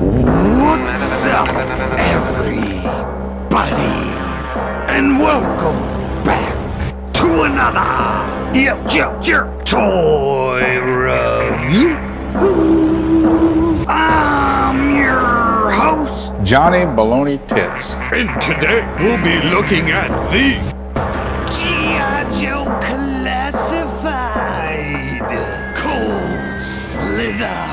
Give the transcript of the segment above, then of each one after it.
What's up, everybody? And welcome back to another YoJoeJerk toy review. I'm your host, Johnny Baloney Tits. And today we'll be looking at the YoJoe Classified Cold Slither.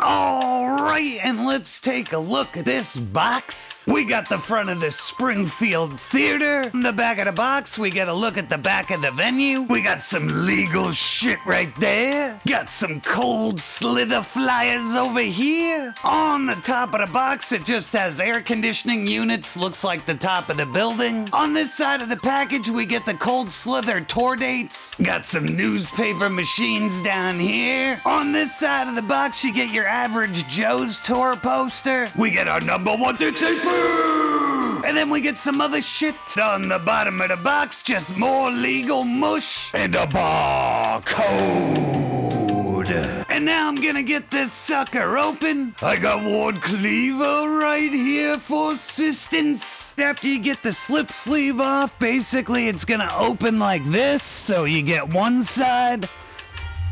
Alright, and let's take a look at this box. We got the front of the Springfield Theater. In the back of the box, we get a look at the back of the venue. We got some legal shit right there. Got some Cold Slither flyers over here. On the top of the box, it just has air conditioning units. Looks like the top of the building. On this side of the package, we get the Cold Slither tour dates. Got some newspaper machines down here. On this side of the box, you get your average Joe's tour poster. We get our #1 Dixie Food. And then we get some other shit. On the bottom of the box, just more legal mush and a barcode. And now I'm gonna get this sucker open. I got one cleaver right here for assistance. After you get the slip sleeve off, basically it's gonna open like this. So you get one side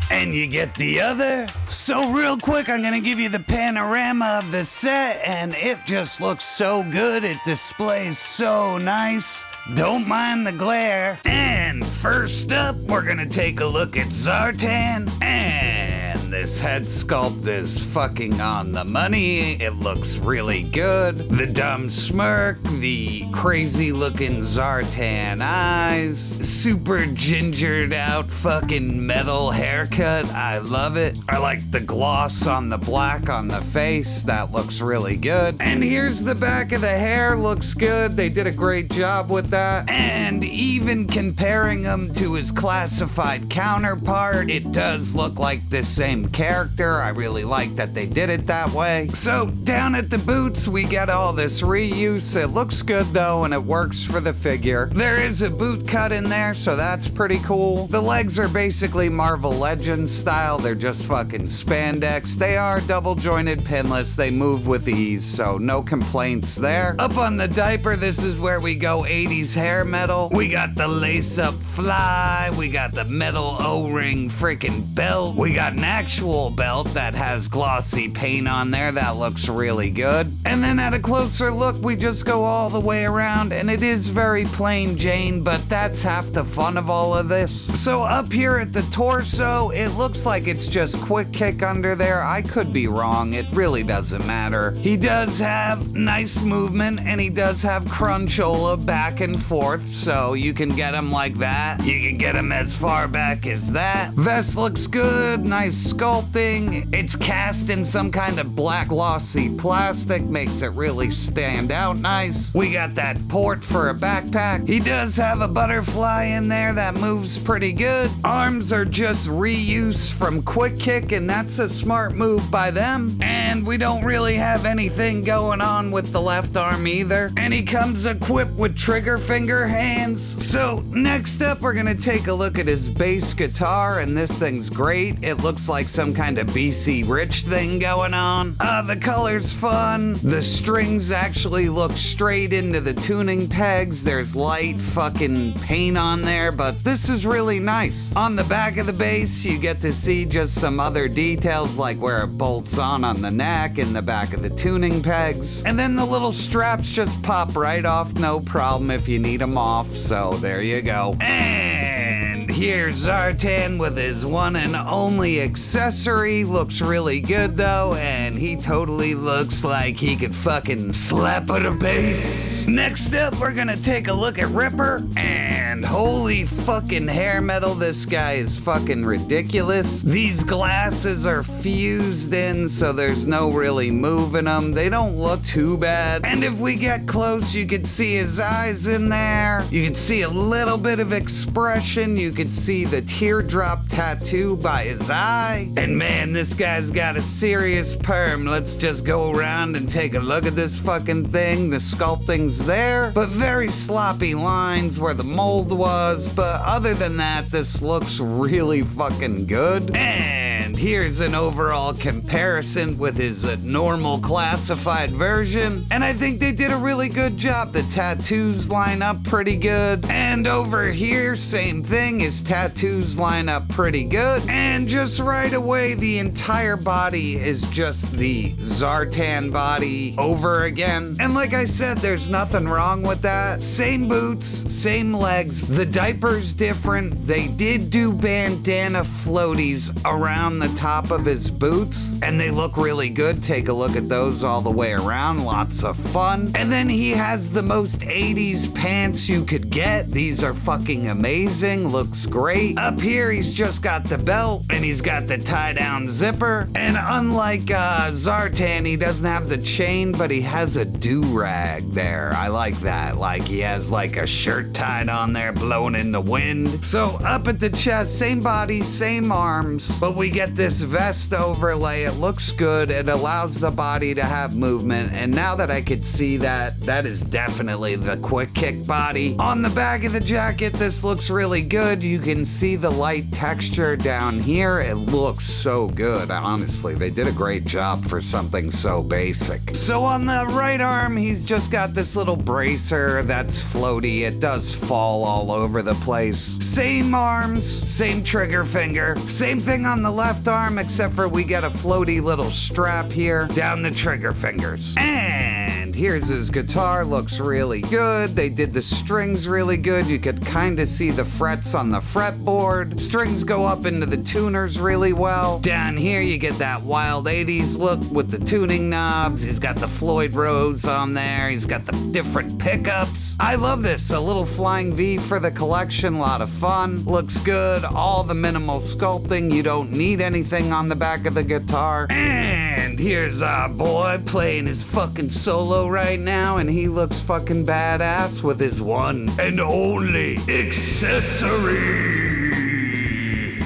and you get the other. So real quick, I'm gonna give you the panorama of the set, and it just looks so good. It displays so nice. Don't mind the glare. And first up, we're gonna take a look at Zartan. And this head sculpt is fucking on the money. It looks really good. The dumb smirk, the crazy looking Zartan eyes, super gingered out fucking metal haircut. I love it. I like the gloss on the black on the face. That looks really good. And here's the back of the hair. Looks good. They did a great job with that. And even comparing him to his classified counterpart, it does look like the same character. I really like that they did it that way. So down at the boots, we get all this reuse. It looks good though, and it works for the figure. There is a boot cut in there, so that's pretty cool. The legs are basically Marvel Legends style. They're just fucking spandex. They are double jointed pinless. They move with ease, so no complaints there. Up on the diaper, this is where we go 80s hair metal. We got the lace up fly. We got the metal O-ring freaking belt. We got an actual belt that has glossy paint on there. That looks really good. And then at a closer look, we just go all the way around, and it is very plain Jane, but that's half the fun of all of this. So up here at the torso, it looks like it's just quick kick under there. I could be wrong. It really doesn't matter. He does have nice movement, and he does have crunchola back and forth, so you can get him like that. You can get him as far back as that. Vest looks good, nice sculpting. It's cast in some kind of black glossy plastic, makes it really stand out nice. We got that port for a backpack. He does have a butterfly in there that moves pretty good. Arms are just reuse from Quick Kick, and that's a smart move by them. And we don't really have anything going on with the left arm either. And he comes equipped with trigger finger hands. So next up, we're gonna take a look at his bass guitar, and this thing's great. It looks like some kind of BC Rich thing going on. The color's fun. The strings actually look straight into the tuning pegs. There's light fucking paint on there, but this is really nice. On the back of the bass, you get to see just some other details like where it bolts on the neck and the back of the tuning pegs. And then the little straps just pop right off, no problem if you need them off. So there you go. And here's Zartan with his one and only accessory. Looks really good though, and he totally looks like he could fucking slap at a bass. Next up, we're gonna take a look at Ripper, and holy fucking hair metal, this guy is fucking ridiculous. These glasses are fused in, so there's no really moving them. They don't look too bad. And if we get close, you can see his eyes in there. You can see a little bit of expression. You can see the teardrop tattoo by his eye. And man, this guy's got a serious perm. Let's just go around and take a look at this fucking thing. The sculpting's there, but very sloppy lines where the mold was. But other than that, this looks really fucking good. And here's an overall comparison with his normal classified version. And I think they did a really good job. The tattoos line up pretty good. And over here, same thing. His tattoos line up pretty good. And just right away, the entire body is just the Zartan body over again. And like I said, there's nothing wrong with that. Same boots, same legs. The diaper's different. They did do bandana floaties around the top of his boots, and they look really good. Take a look at those all the way around. Lots of fun. And then he has the most 80s pants you could get. These are fucking amazing. Looks great. Up here, he's just got the belt, and he's got the tie-down zipper. And unlike Zartan, he doesn't have the chain, but he has a do-rag there. I like that. Like he has like a shirt tied on there, blowing in the wind. So up at the chest, same body, same arms, but we get this vest overlay. It looks good. It allows the body to have movement. And now that I could see that, that is definitely the Quick Kick body. On the back of the jacket, this looks really good. You can see the light texture down here. It looks so good. Honestly, they did a great job for something so basic. So on the right arm, he's just got this little bracer that's floaty. It does fall all over the place. Same arms, same trigger finger. Same thing on the left arm, except for we get a floaty little strap here down the trigger fingers. And here's his guitar. Looks really good. They did the strings really good. You could kind of see the frets on the fretboard. Strings go up into the tuners really well. Down here, you get that wild 80s look with the tuning knobs. He's got the Floyd Rose on there. He's got the different pickups. I love this. A little flying V for the collection. A lot of fun. Looks good. All the minimal sculpting. You don't need anything on the back of the guitar. And here's our boy playing his fucking solo right now, and he looks fucking badass with his one and only accessory.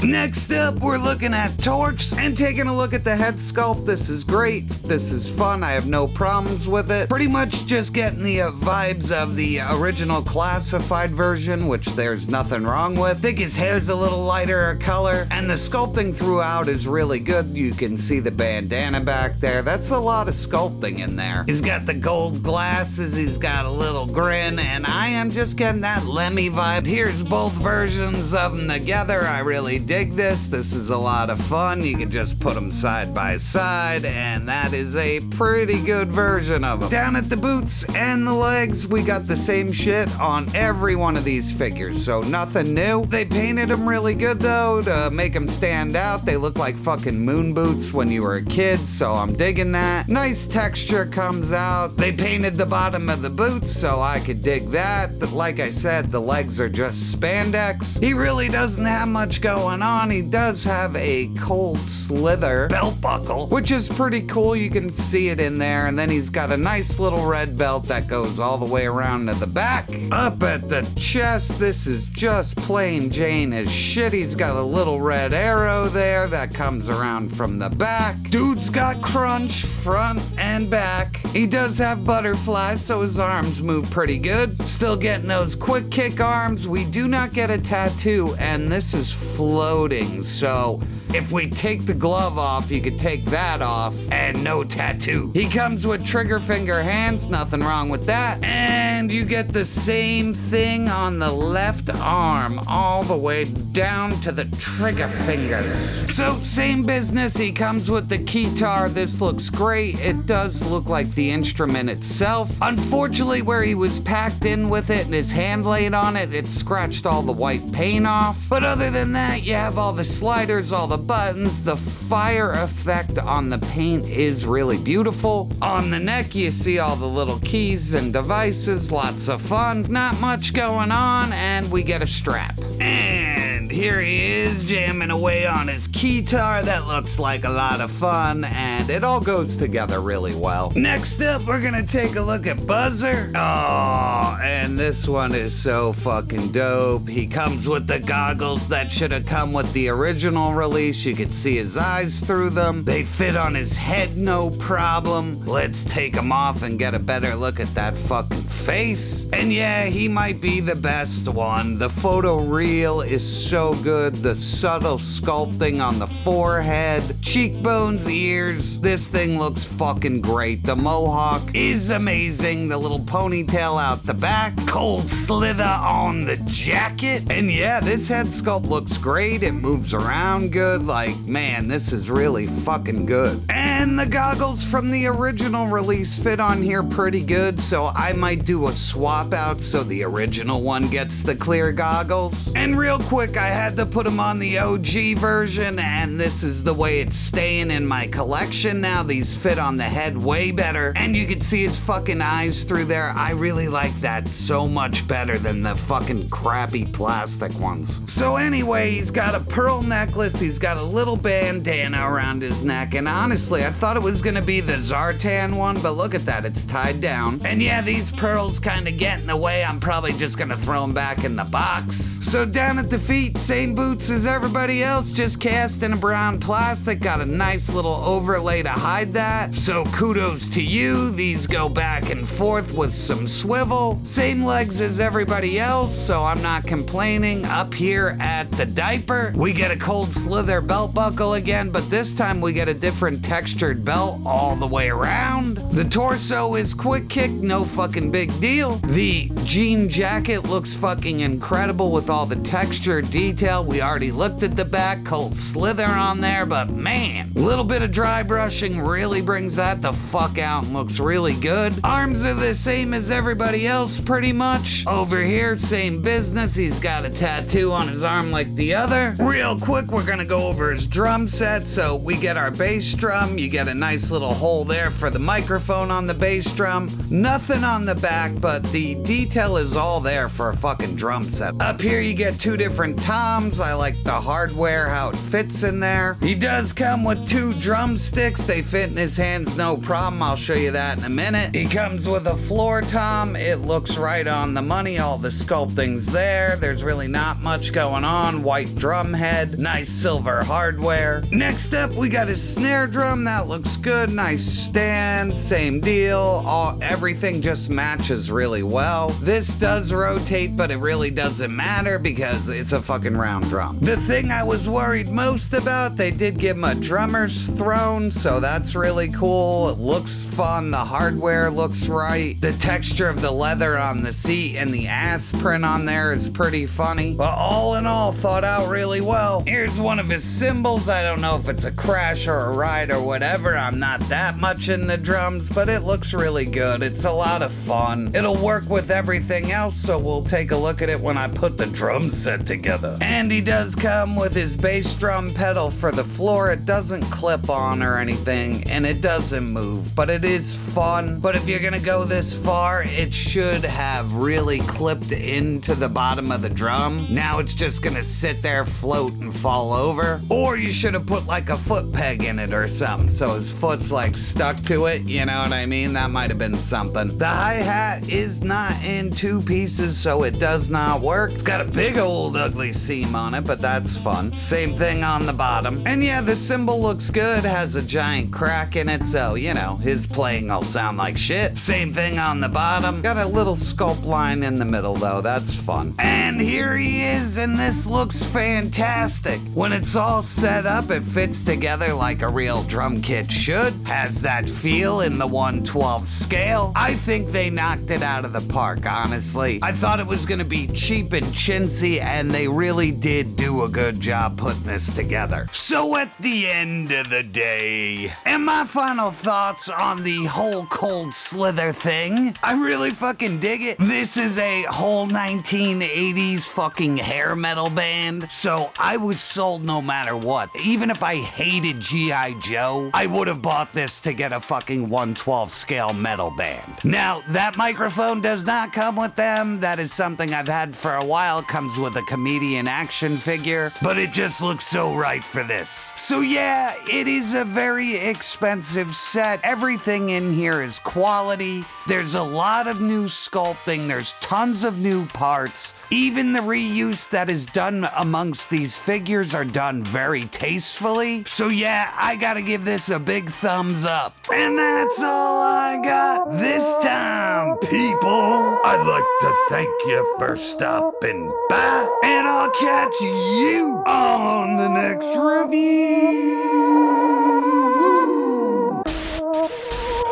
Next up, we're looking at Torch and taking a look at the head sculpt. This is great. This is fun. I have no problems with it. Pretty much just getting the vibes of the original classified version, which there's nothing wrong with. I think his hair's a little lighter color, and the sculpting throughout is really good. You can see the bandana back there. That's a lot of sculpting in there. He's got the gold glasses. He's got a little grin, and I am just getting that Lemmy vibe. Here's both versions of them together. I really dig this. This is a lot of fun. You can just put them side by side, and that is a pretty good version of them. Down at the boots and the legs, we got the same shit on every one of these figures, so nothing new. They painted them really good though to make them stand out. They look like fucking moon boots when you were a kid, so I'm digging that. Nice texture comes out. They painted the bottom of the boots, so I could dig that. Like I said, the legs are just spandex. He really doesn't have much going going on, he does have a Cold Slither belt buckle, which is pretty cool. You can see it in there. And then he's got a nice little red belt that goes all the way around to the back. Up at the chest, this is just plain Jane as shit. He's got a little red arrow there that comes around from the back. Dude's got crunch front and back. He does have butterflies, so his arms move pretty good. Still getting those quick kick arms. We do not get a tattoo, and this is floating, so if we take the glove off, you could take that off and no tattoo. He comes with trigger finger hands, nothing wrong with that. And you get the same thing on the left arm, all the way down to the trigger fingers. So same business, he comes with the keytar. This looks great. It does look like the instrument itself. Unfortunately, where he was packed in with it and his hand laid on it, it scratched all the white paint off. But other than that, you have all the sliders, all the buttons. The fire effect on the paint is really beautiful. On the neck, you see all the little keys and devices. Lots of fun. Not much going on, and we get a strap. And here he is jamming away on his keytar. That looks like a lot of fun, and it all goes together really well. Next up, we're gonna take a look at Buzzer. Oh, and this one is so fucking dope. He comes with the goggles that should have come with the original release. You could see his eyes through them. They fit on his head, no problem. Let's take them off and get a better look at that fucking face. And yeah, he might be the best one. The photo reel is so good. The subtle sculpting on the forehead, cheekbones, ears. This thing looks fucking great. The mohawk is amazing. The little ponytail out the back. Cold Slither on the jacket. And yeah, this head sculpt looks great. It moves around good. Like, man, this is really fucking good. And the goggles from the original release fit on here pretty good, so I might do a swap out so the original one gets the clear goggles. And real quick, I had to put them on the OG version, and this is the way it's staying in my collection now. These fit on the head way better, and you can see his fucking eyes through there. I really like that so much better than the fucking crappy plastic ones. So anyway, he's got a pearl necklace, he's got a little bandana around his neck, and honestly, I thought it was gonna be the Zartan one, but look at that, it's tied down. And yeah, these pearls kind of get in the way. I'm probably just gonna throw them back in the box. So down at the feet, same boots as everybody else, just cast in a brown plastic. Got a nice little overlay to hide that. So kudos to you. These go back and forth with some swivel. Same legs as everybody else, so I'm not complaining. Up here at the diaper, we get a Cold Slither belt buckle again, but this time we get a different textured belt all the way around. The torso is quick kick, no fucking big deal. The jean jacket looks fucking incredible with all the texture detail. We already looked at the back, Cold Slither on there, but man, a little bit of dry brushing really brings that the fuck out and looks really good. Arms are the same as everybody else pretty much. Over here, same business. He's got a tattoo on his arm like the other. Real quick, we're gonna go over his drum set. So we get our bass drum. You get a nice little hole there for the microphone on the bass drum. Nothing on the back, but the detail is all there for a fucking drum set. Up here you get two different toms. I like the hardware, how it fits in there. He does come with two drumsticks. They fit in his hands, no problem. I'll show you that in a minute. He comes with a floor tom. It looks right on the money. All the sculpting's there. There's really not much going on. White drum head, nice silver hardware. Next up, we got his snare drum. That looks good. Nice stand, same deal. Everything just matches really well. This does rotate, but it really doesn't matter because it's a fucking round drum. The thing I was worried most about, they did give him a drummer's throne, so that's really cool. It looks fun. The hardware looks right. The texture of the leather on the seat and the ass print on there is pretty funny. But all in all, thought out really well. Here's one of his cymbals. I don't know if it's a crash or a ride or whatever. I'm not that much in the drums, but it looks really good. It's a lot of fun. It'll work with everything else, so we'll take a look at it when I put the drum set together. yeah. And he does come with his bass drum pedal for the floor. It doesn't clip on or anything, and it doesn't move, but it is fun. But if you're gonna go this far, it should have really clipped into the bottom of the drum. Now it's just gonna sit there, float, and fall over. Or you should have put like a foot peg in it or something, so his foot's like stuck to it, you know what I mean? That might have been something. The hi-hat is not in two pieces, so it does not work. It's got a big old ugly seam on it, but that's fun. Same thing on the bottom. And yeah, the cymbal looks good, has a giant crack in it, so you know, his playing will sound like shit. Same thing on the bottom. Got a little sculpt line in the middle though, that's fun. And here he is, and this looks fantastic. When it's all set up, it fits together like a real drum kit should. Has that feel in the 1/12 scale. I think they knocked it out of the park, honestly. I thought it was gonna be cheap and chintzy, and they really did do a good job putting this together. So at the end of the day, and my final thoughts on the whole Cold Slither thing, I really fucking dig it. This is a whole 1980s fucking hair metal band, so I was sold no matter what. Even if I hated G.I. Joe, I would have bought this to get a fucking 1/12 scale metal band. Now, that microphone does not come with them. That is something I've had for a while. It comes with a comedian action figure, but it just looks so right for this. So yeah, it is a very expensive set. Everything in here is quality. There's a lot of new sculpting. There's tons of new parts. Even the reuse that is done amongst these figures are done very tastefully. So yeah, I gotta give this a big thumbs up. And that's all I got this time, people. I'd like to thank you for stopping by, and I'll catch you on the next review.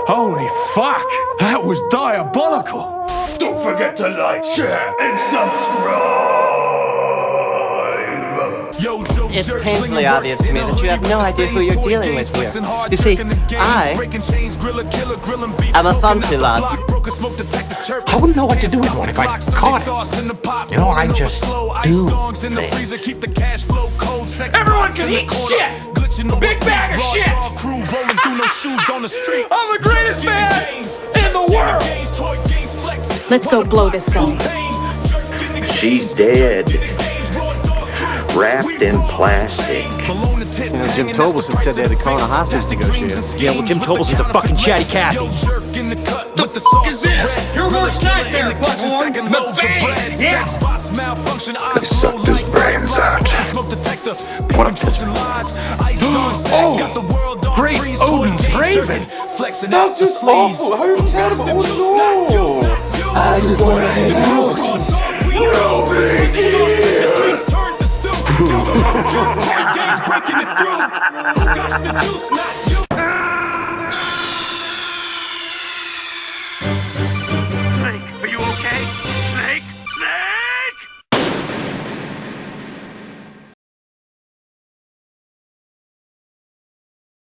Holy fuck! That was diabolical! Don't forget to like, share, and subscribe. It's painfully obvious to me that you have no idea who you're dealing with here. You see, I am a fancy lad. I wouldn't know what to do with one if I caught it. You know, I just do things. Everyone can eat shit! A big bag of shit! I'm the greatest man in the world! Let's go blow this guy. She's dead. Wrapped in plastic. You know, Jim Tobelson said they had to call in a hostage negotiator. Yeah, well, Jim Tobelson's a fucking chatty Cathy. The fuck is this? You're worse not there, butthorn! The bang! Yeah! I sucked his brains out. What a piss. Oh! Great Odin's Raven! That's just awful! How terrible! Oh no! I just want to hang out. Breaking it through. Who got the juice? Not you.